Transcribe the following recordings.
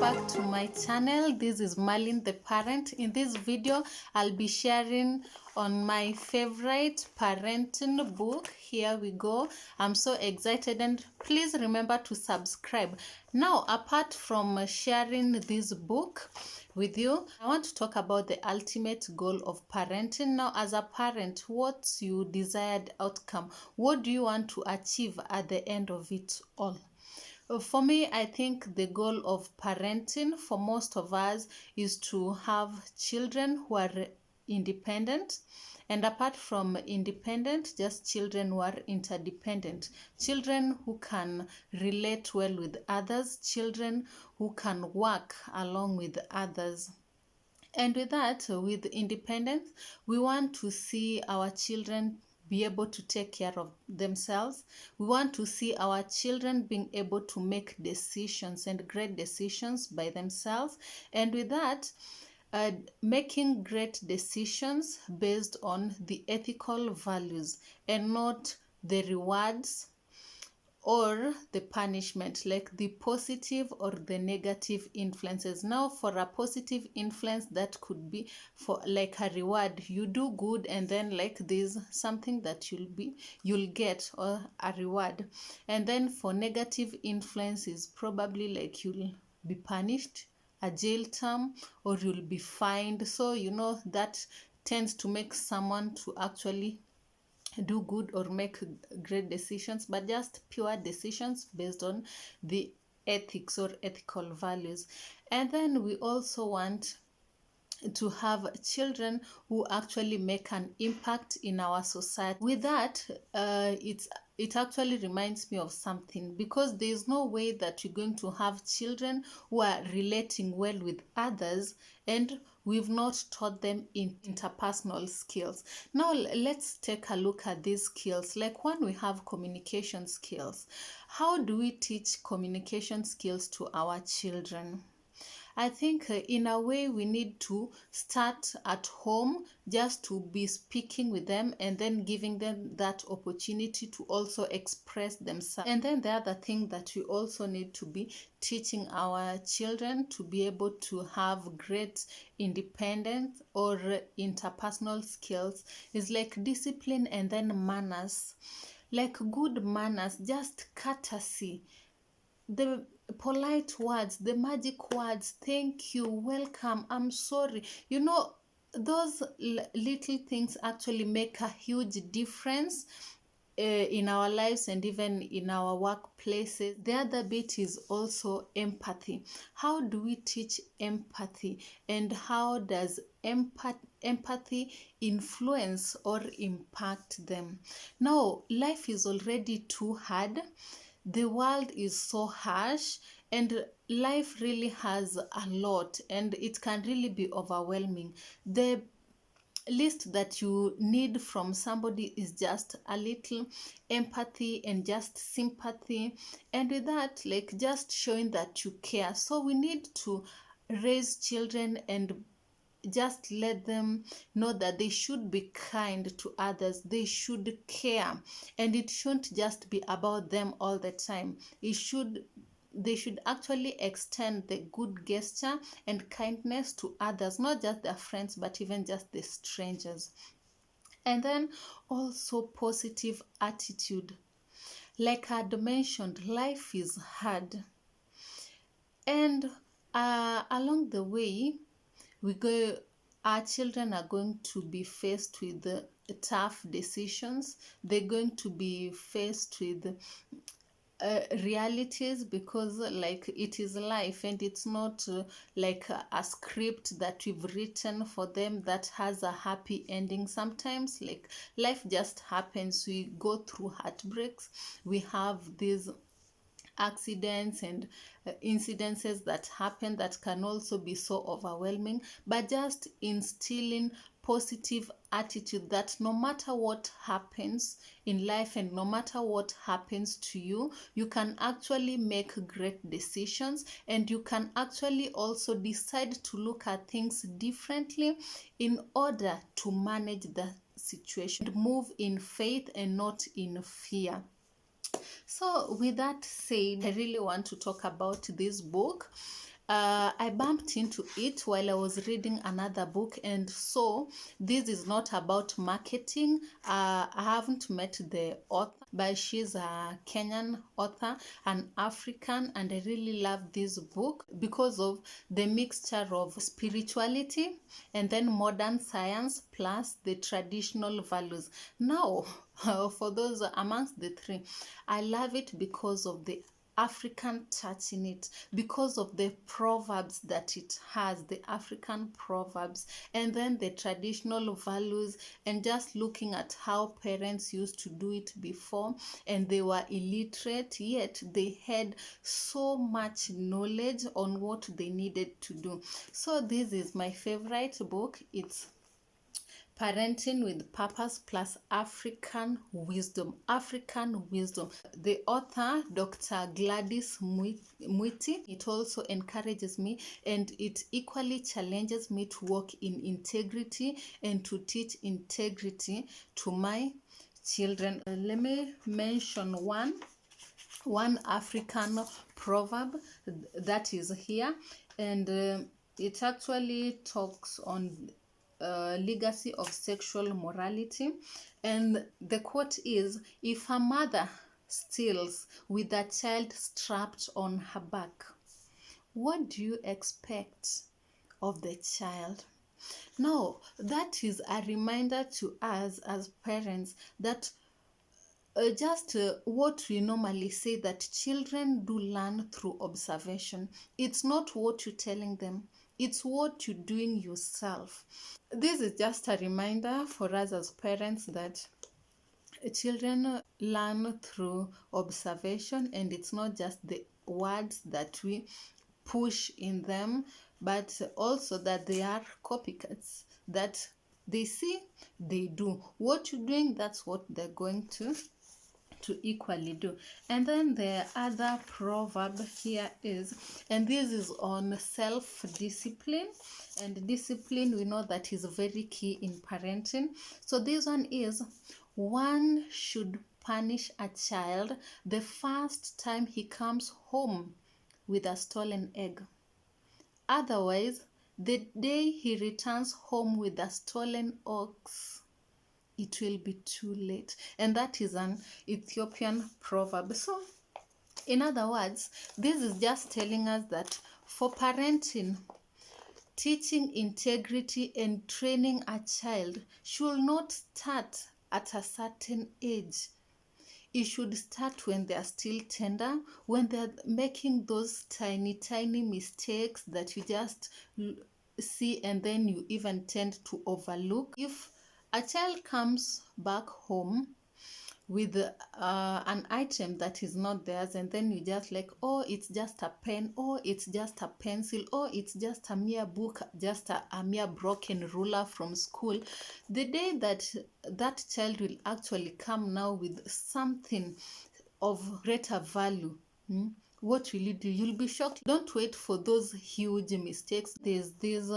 back to my channel. This is Marlene the parent. In this video I'll be sharing on my favorite parenting book. Here we go. I'm so excited, and please remember to subscribe. Now, apart from sharing this book with you, I want to talk about the ultimate goal of parenting. Now, as a parent, what's your desired outcome? What do you want to achieve at the end of it all? For me, I think the goal of parenting for most of us is to have children who are independent. And apart from independent, just children who are interdependent, children who can relate well with others, children who can work along with others. And with that, with independence, we want to see our children be able to take care of themselves. We want to see our children being able to make decisions and great decisions by themselves. And with that, making great decisions based on the ethical values and not the rewards or the punishment, like the positive or the negative influences. Now, for a positive influence, that could be for like a reward. You do good, and then like there's something that you'll get, or a reward. And then for negative influence is probably like you'll be punished, a jail term, or you'll be fined. So that tends to make someone to actually do good or make great decisions, but just pure decisions based on the ethics or ethical values. And then we also want to have children who actually make an impact in our society. With that, it actually reminds me of something, because there is no way that you're going to have children who are relating well with others and we've not taught them in interpersonal skills. Now let's take a look at these skills. Like, when we have communication skills, how do we teach communication skills to our children? I think in a way we need to start at home, just to be speaking with them and then giving them that opportunity to also express themselves. And then the other thing that we also need to be teaching our children to be able to have great independence or interpersonal skills is like discipline, and then manners, like good manners, just courtesy, the polite words, the magic words, thank you, welcome, I'm sorry. Those little things actually make a huge difference in our lives and even in our workplaces. The other bit is also empathy. How do we teach empathy, and how does empathy influence or impact them? Now, life is already too hard. The world is so harsh, and life really has a lot, and it can really be overwhelming. The least that you need from somebody is just a little empathy and just sympathy, and with that, like, just showing that you care. So we need to raise children and just let them know that they should be kind to others, they should care, and it shouldn't just be about them all the time. They should actually extend the good gesture and kindness to others, not just their friends, but even just the strangers. And then also positive attitude. Like I had mentioned, life is hard, and along the way, our children are going to be faced with tough decisions. They're going to be faced with realities, because like it is life, and it's not like a script that we've written for them that has a happy ending. Sometimes, like, life just happens. We go through heartbreaks, we have these accidents and incidences that happen that can also be so overwhelming, but just instilling positive attitude that no matter what happens in life and no matter what happens to you, you can actually make great decisions, and you can actually also decide to look at things differently in order to manage the situation, and move in faith and not in fear. So with that said, I really want to talk about this book. I bumped into it while I was reading another book, and so this is not about marketing. I haven't met the author, but she's a Kenyan author, an African, and I really love this book because of the mixture of spirituality and then modern science plus the traditional values. Now, for those amongst the three, I love it because of the African touch in it, because of the proverbs that it has, the African proverbs, and then the traditional values, and just looking at how parents used to do it before, and they were illiterate, yet they had so much knowledge on what they needed to do. So this is my favorite book. It's Parenting with Purpose plus African Wisdom. African Wisdom. The author, Dr. Gladys Mwiti, it also encourages me and it equally challenges me to walk in integrity and to teach integrity to my children. Let me mention one African proverb that is here, and it actually talks on legacy of sexual morality. And the quote is, if a mother steals with a child strapped on her back, what do you expect of the child? Now, that is a reminder to us as parents that just what we normally say, that children do learn through observation. It's not what you're telling them, it's what you're doing yourself. This is just a reminder for us as parents that children learn through observation, and it's not just the words that we push in them, but also that they are copycats, that they see, they do. What you're doing, that's what they're going to equally do. And then the other proverb here is, and this is on self-discipline, and discipline, we know that is very key in parenting. So this one is, one should punish a child the first time he comes home with a stolen egg. Otherwise, the day he returns home with a stolen ox, it will be too late. And that is an Ethiopian proverb. So in other words, this is just telling us that for parenting, teaching integrity and training a child should not start at a certain age. It should start when they are still tender, when they are making those tiny mistakes that you just see and then you even tend to overlook. If a child comes back home with an item that is not theirs, and then you just like, oh, it's just a pen, or it's just a pencil, or it's just a mere book, just a mere broken ruler from school, the day that that child will actually come now with something of greater value, what will you do? You'll be shocked. Don't wait for those huge mistakes. There's this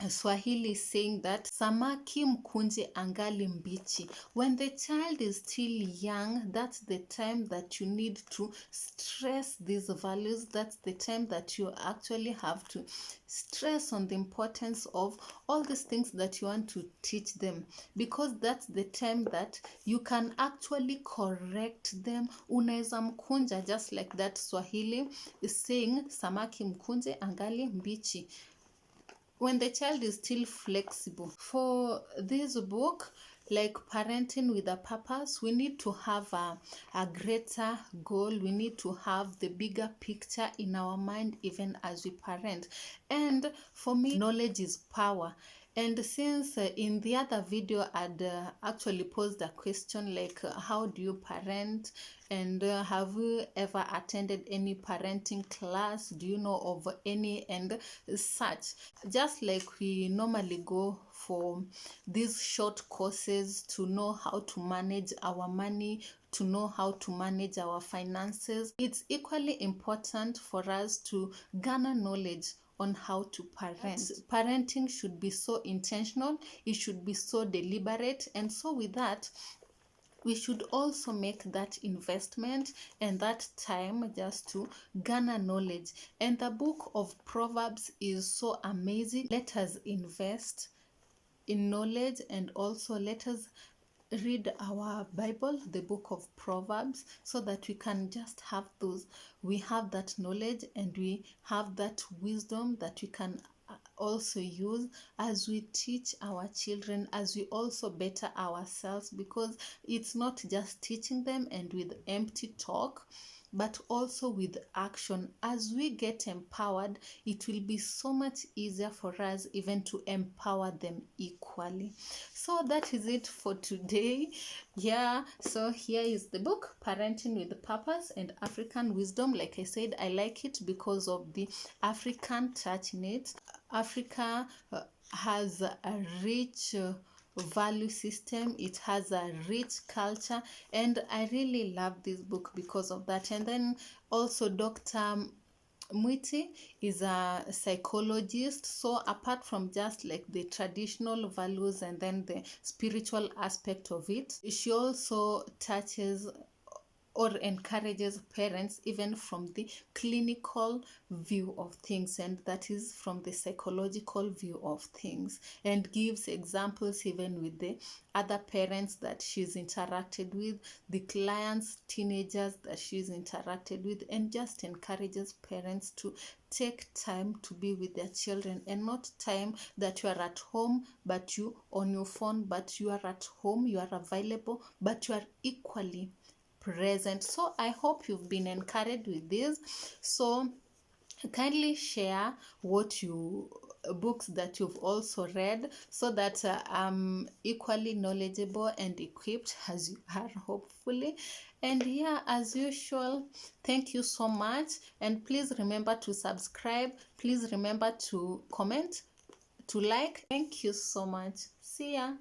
Swahili saying that samaki mkunje angali mbichi. When the child is still young, that's the time that you need to stress these values. That's the time that you actually have to stress on the importance of all these things that you want to teach them, because that's the time that you can actually correct them. Unaweza mkunja, just like that Swahili is saying samaki mkunje angali mbichi, when the child is still flexible. For this book, like Parenting with a Purpose, we need to have a greater goal. We need to have the bigger picture in our mind even as we parent. And for me, knowledge is power. And since in the other video I'd actually posed a question like, how do you parent? And have you ever attended any parenting class? Do you know of any? And such. Just like we normally go for these short courses to know how to manage our money, to know how to manage our finances, it's equally important for us to garner knowledge on how to parent. Parenting should be so intentional, it should be so deliberate, and so with that, we should also make that investment and that time just to garner knowledge. And the book of Proverbs is so amazing. Let us invest in knowledge, and also let us read our Bible, the book of Proverbs, so that we can just have we have that knowledge and we have that wisdom that we can also use as we teach our children, as we also better ourselves, because it's not just teaching them and with empty talk, but also with action. As we get empowered, it will be so much easier for us even to empower them equally. So that is it for today. Yeah, so here is the book, Parenting with Purpose and African Wisdom. Like I said, I like it because of the African touch in it. Africa has a rich value system, it has a rich culture, and I really love this book because of that. And then also Dr. Mwiti is a psychologist, so apart from just like the traditional values and then the spiritual aspect of it, she also touches or encourages parents even from the clinical view of things, and that is from the psychological view of things, and gives examples even with the other parents that she's interacted with, the clients, teenagers that she's interacted with, and just encourages parents to take time to be with their children, and not time that you are at home but you on your phone, but you are at home, you are available, but you are equally present. So I hope you've been encouraged with this. So kindly share what you books that you've also read, so that I'm equally knowledgeable and equipped as you are, hopefully. And yeah, as usual, thank you so much, and please remember to subscribe, please remember to comment, to like. Thank you so much. See ya.